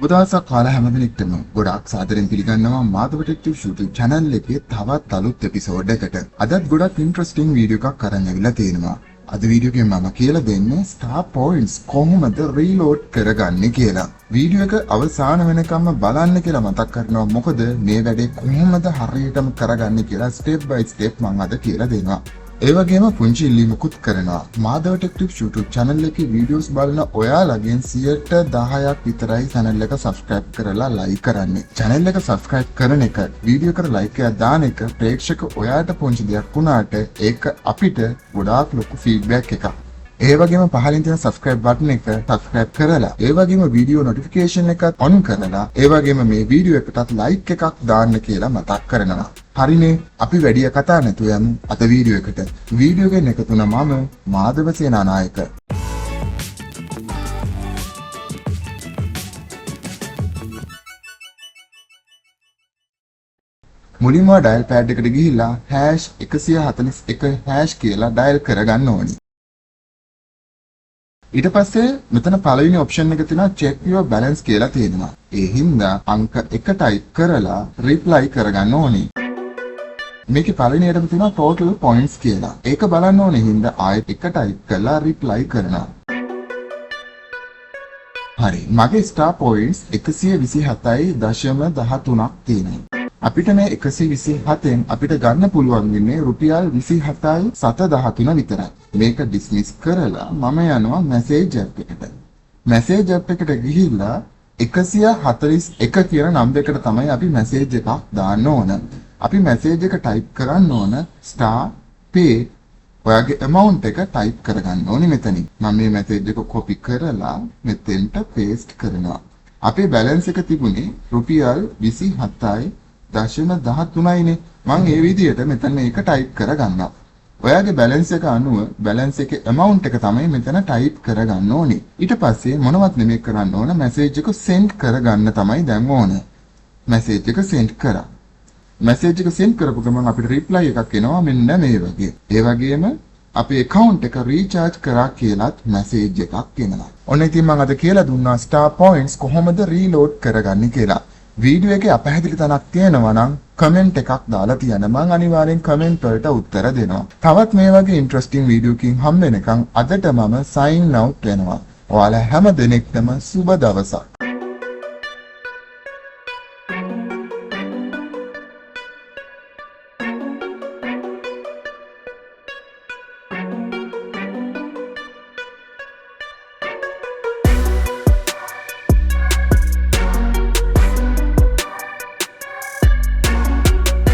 උදවසක් කාලා හැමදෙනෙක්ටම ගොඩාක් සාදරයෙන් පිළිගන්නවා මාධව ටෙක්ටිව් YouTube channel එකේ තවත් අලුත් එපිසෝඩ් එකකට. අදත් ගොඩක් ඉන්ටරෙස්ටිං වීඩියෝ එකක් අරන් ඇවිල්ලා තියෙනවා. අද වීඩියෝ එකෙන් මම කියලා දෙන්නේ ස්ටාර් පොයින්ට්ස් කොහොමද රීලෝඩ් කරගන්නේ කියලා. වීඩියෝ එක අවසාන වෙනකම්ම බලන්න කියලා මතක් කරනවා. මොකද මේ වැඩේ කොහොමද හරියටම කරගන්නේ කියලා ස්ටෙප් බයි ස්ටෙප් මම අද කියලා දෙනවා. ඒ වගේම පුංචි ඉල්ලීමකුත් කරනවා. මාධව ටෙක්ටිව් YouTube channel එකේ වීඩියෝස් බලන ඔයාලගෙන් 10%ක් විතරයි channel එක subscribe කරලා like කරන්නේ. channel එක subscribe කරන එක, වීඩියෝ එකට like එකක් දාන එක ප්‍රේක්ෂක ඔයාට පුංචි දෙයක් වුණාට ඒක අපිට ගොඩාක් ලොකු feedback එකක්. ඒ වගේම පහලින් තියෙන subscribe button එක subscribe කරලා, ඒ වගේම වීඩියෝ notification එකත් on කරලා, ඒ වගේම මේ වීඩියෝ එකටත් like එකක් දාන්න කියලා මතක් කරනවා. හරිනේ, අපි වැඩි කතා නැතුව යමු අද වීඩියෝ එකට. වීඩියෝ එකෙන් එකතු වුණ මම මාධව සේනානායක. මුලින්ම ඩයල් පෑඩ් එකට ගිහිල්ලා #141# කියලා ඩයල් කරගන්න ඕනි. ඊට පස්සේ මෙතන පළවෙනි ඔප්ෂන් එක තියෙනවා check your balance කියලා තියෙනවා. ඒ හින්දා අංක 1 ටයිප් කරලා reply කරගන්න ඕනි. මේකේ පළවෙනි එකම තියෙනවා total points කියලා. ඒක බලන්න ඕනේ හින්දා ආයෙත් 1 ටයිප් කරලා reply කරනවා. හරි, මගේ star points 127.13ක් තියෙනවා. අපිට මේ 127න් අපිට ගන්න පුළුවන් වෙන්නේ රුපියල් 27.13 විතරයි. මේක ඩිස්මිස් කරලා මම යනවා මැසේජ් ඇප් එකට. මැසේජ් ඇප් එකට ගිහිල්ලා 141 කියන නම්බර් එකට තමයි අපි මැසේජ් එකක් දාන්න ඕන. අපි මැසේජ් එක ටයිප් කරන්න ඕන star pay. ඔයාගේ amount එක ටයිප් කරගන්න ඕනි මෙතනින්. මම මේ මැසේජ් එක copy කරලා මෙතෙන්ට paste කරනවා. අපේ balance එක තිබුණේ රුපියල් 27.13යිනේ. මම ඒ විදිහට මෙතන මේක ටයිප් කරගන්නවා. ඔයාගේ balance එක අනුව balance එකේ amount එක තමයි මෙතන ටයිප් කරගන්න ඕනේ. ඊට පස්සේ මොනවත් නෙමෙයි කරන්න ඕන, message එක send කරගන්න තමයි දැන් ඕන. message එක send කරා. message එක send කරපු ගමන් අපිට reply එකක් එනවා මෙන්න මේ වගේ. ඒ වගේම අපේ account එක recharge කරා කියලාත් message එකක් එනවා. ඔන්න ඉතින් මම අද කියලා දුන්නා star points කොහොමද reload කරගන්නේ කියලා. වීඩියෝ එකේ අපහැදිලි තැනක් තියෙනවා නම් කමෙන්ට් එකක් දාලා තියන්න. මම අනිවාර්යෙන් කමෙන්ට් වලට උත්තර දෙනවා. තවත් මේ වගේ ඉන්ටරෙස්ටිං වීඩියෝ කින් හම් වෙනකන් අදට මම sign out වෙනවා. ඔයාලා හැම දිනෙකටම සුබ දවසක්.